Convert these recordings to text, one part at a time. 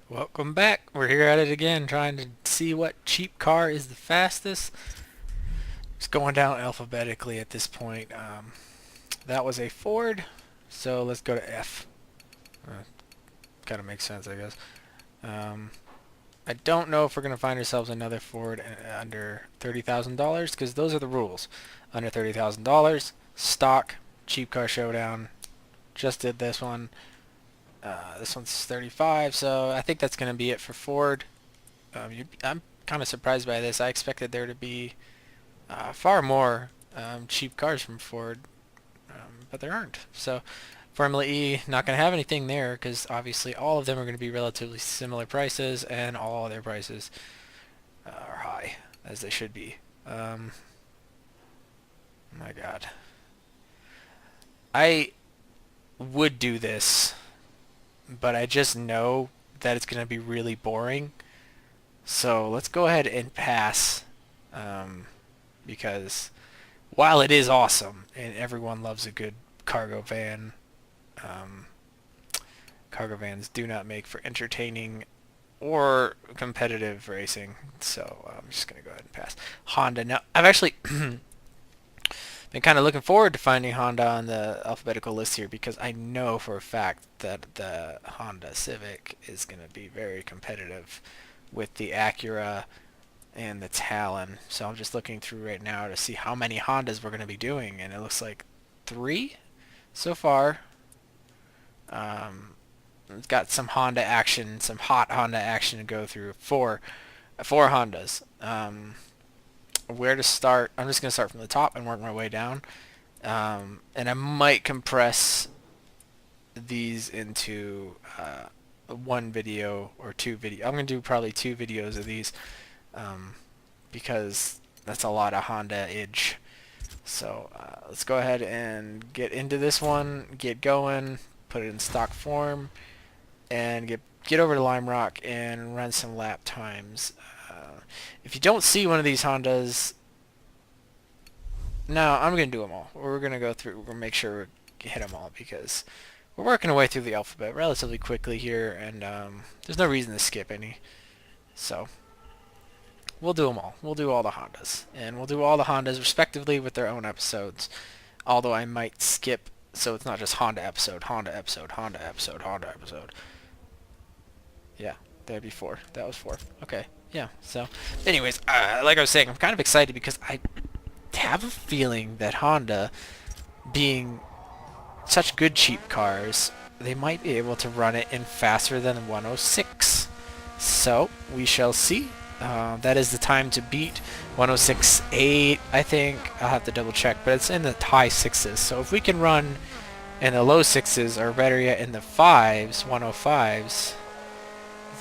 Welcome back. We're here at it again, trying to see what cheap car is the fastest. It's going down alphabetically at this point. That was a Ford, so let's go to F. Kind of makes sense, I guess. Um, I don't know if we're going to find ourselves another Ford under $30,000 because those are the rules. Under $30,000, stock, cheap car showdown. Just did this one. This one's 35, so I think that's going to be it for Ford. I'm kind of surprised by this. I expected there to be far more cheap cars from Ford, but there aren't. So Formula E not going to have anything there because obviously all of them are going to be relatively similar prices, and all their prices are high, as they should be. My God. I would do this, but I just know that it's going to be really boring. So let's go ahead and pass, um, because while it is awesome and everyone loves a good cargo van, um, cargo vans do not make for entertaining or competitive racing. So I'm just going to go ahead and pass. Honda. Now, I've actually been kind of looking forward to finding Honda on the alphabetical list here because I know for a fact that the Honda Civic is going to be very competitive with the Acura and the Talon. So I'm just looking through right now to see how many Hondas we're going to be doing, and it looks like 3 so far. It's got some Honda action, some hot Honda action to go through. Four Hondas. Where to start? I'm just going to start from the top and work my way down. And I might compress these into one video or two video. I'm going to do probably 2 videos of these because that's a lot of Honda-age. So let's go ahead and get into this one, get going, put it in stock form, and get over to Lime Rock and run some lap times. If you don't see one of these Hondas, no, I'm going to do them all. We're going to go through, we're going to make sure we hit them all because we're working our way through the alphabet relatively quickly here, and there's no reason to skip any. So we'll do them all. We'll do all the Hondas, and we'll do all the Hondas respectively with their own episodes. Although I might skip, so it's not just Honda episode, Honda episode, Honda episode, Honda episode. Yeah, that'd be 4. That was 4. Okay, yeah. So, anyways, like I was saying, I'm kind of excited because I have a feeling that Honda, being such good cheap cars, they might be able to run it in faster than 106. So we shall see. That is the time to beat 106.8, I think. I'll have to double check, but it's in the high 6s. So if we can run in the low 6s, or better yet in the 5s, 105s,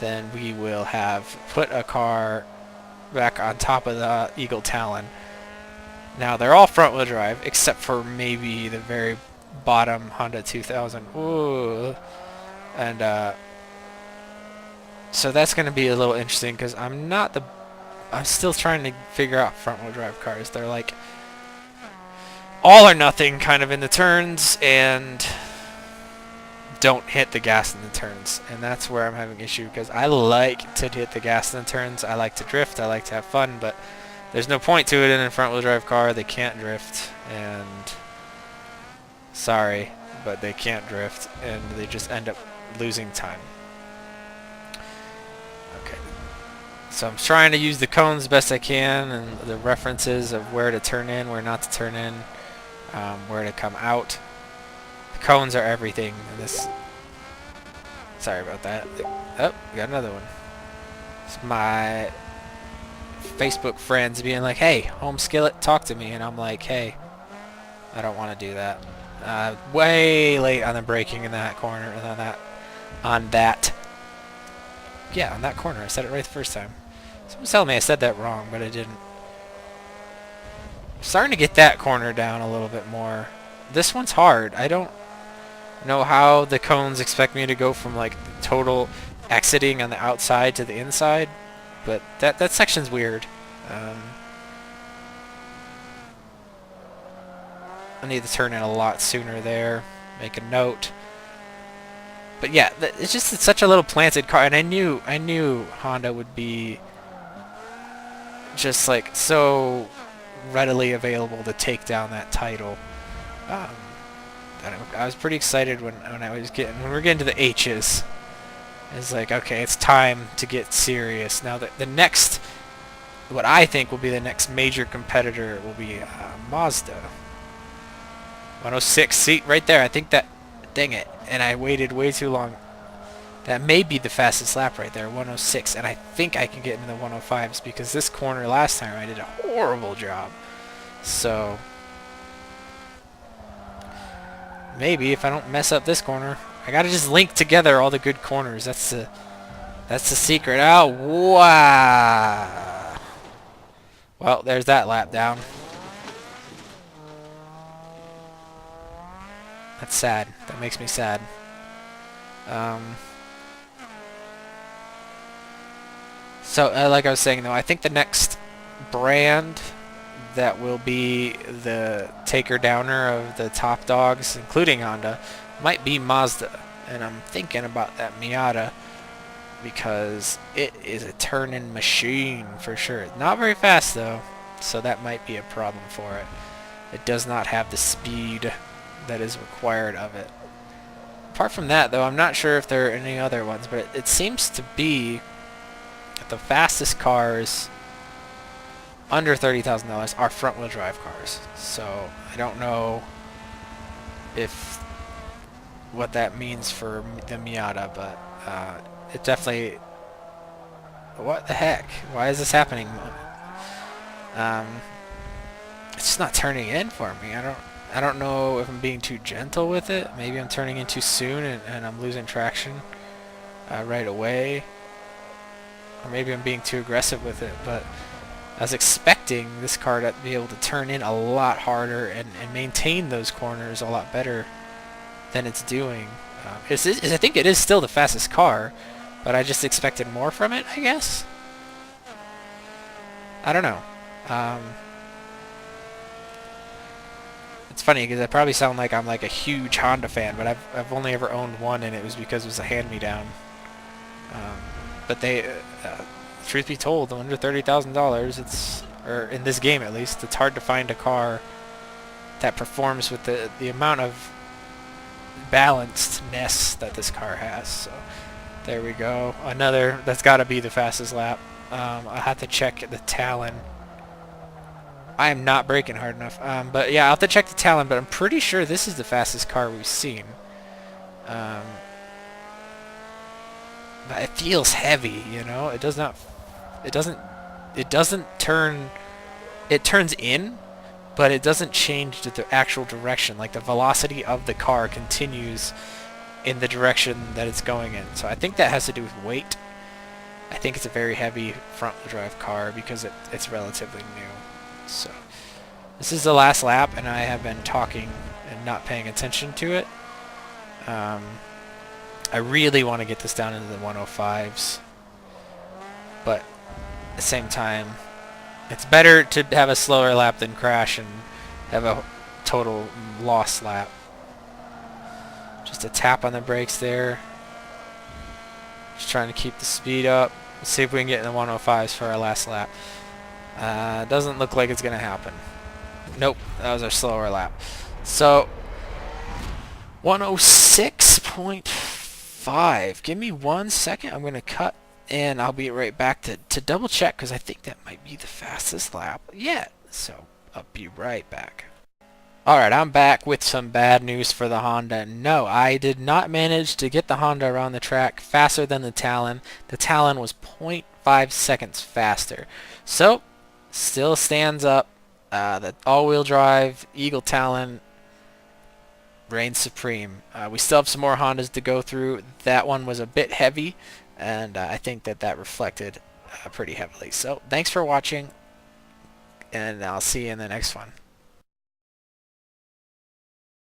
then we will have put a car back on top of the Eagle Talon. Now they're all front wheel drive except for maybe the very bottom Honda 2000. Ooh. And so that's going to be a little interesting because I'm still trying to figure out front wheel drive cars. They're like all or nothing kind of in the turns and don't hit the gas in the turns, and that's where I'm having issue because I like to hit the gas in the turns. I like to drift. I like to have fun, but there's no point to it in a front wheel drive car. They can't drift, and sorry, but they can't drift, and they just end up losing time. Okay, so I'm trying to use the cones the best I can and the references of where to turn in, where not to turn in, where to come out. The cones are everything in this. Sorry about that. Oh, we got another one. It's my Facebook friends being like, "Hey, home skillet, talk to me," and I'm like, "Hey, I don't want to do that." Way late on the braking in that corner, and on that. Yeah, on that corner. I said it right the first time. Someone's telling me I said that wrong, but I didn't. I'm starting to get that corner down a little bit more. This one's hard. I don't know how the cones expect me to go from like total exiting on the outside to the inside, but that section's weird. I need to turn in a lot sooner there. Make a note. But yeah, it's just such a little planted car, and I knew Honda would be just like so readily available to take down that title. Um, I was pretty excited when we were getting to the H's. It's like, okay, it's time to get serious. Now the next, what I think will be the next major competitor will be Mazda. 106 seat right there. I think that, dang it, and I waited way too long. That may be the fastest lap right there, 106, and I think I can get into the 105s because this corner last time I did a horrible job. So maybe if I don't mess up this corner, I gotta just link together all the good corners. That's the secret. Oh, wow. Well, there's that lap down. That's sad. That makes me sad. So, like I was saying, though, I think the next brand that will be the taker-downer of the top dogs, including Honda, might be Mazda. And I'm thinking about that Miata because it is a turning machine for sure. Not very fast, though, so that might be a problem for it. It does not have the speed that is required of it. Apart from that, though, I'm not sure if there are any other ones, but it seems to be that the fastest cars under $30,000 are front-wheel drive cars. So I don't know if what that means for the Miata, but it definitely. What the heck? Why is this happening? It's just not turning in for me. I don't know if I'm being too gentle with it. Maybe I'm turning in too soon and I'm losing traction right away. Or maybe I'm being too aggressive with it. But I was expecting this car to be able to turn in a lot harder and maintain those corners a lot better than it's doing. I think it is still the fastest car, but I just expected more from it, I guess. I don't know. It's funny because I probably sound like I'm like a huge Honda fan, but I've only ever owned one, and it was because it was a hand-me-down. But truth be told, under $30,000, or in this game at least, it's hard to find a car that performs with the amount of balancedness that this car has. So there we go. Another, that's got to be the fastest lap. I have to check the Talon. I am not braking hard enough. But yeah, I'll have to check the Talon, but I'm pretty sure this is the fastest car we've seen. But it feels heavy, you know? It doesn't turn, it turns in, but it doesn't change the actual direction. Like the velocity of the car continues in the direction that it's going in. So I think that has to do with weight. I think it's a very heavy front-wheel drive car because it's relatively new. So this is the last lap, and I have been talking and not paying attention to it. I really want to get this down into the 105s, but at the same time, it's better to have a slower lap than crash and have a total lost lap. Just a tap on the brakes there. Just trying to keep the speed up. Let's see if we can get in the 105s for our last lap. Doesn't look like it's going to happen. Nope, that was our slower lap. So, 106.5. Give me 1 second. I'm going to cut, and I'll be right back to double check, because I think that might be the fastest lap yet. So, I'll be right back. Alright, I'm back with some bad news for the Honda. No, I did not manage to get the Honda around the track faster than the Talon. The Talon was 0.5 seconds faster. So, still stands up. The all-wheel drive Eagle Talon reigns supreme. We still have some more Hondas to go through. That one was a bit heavy, and I think that reflected pretty heavily. So, thanks for watching, and I'll see you in the next one.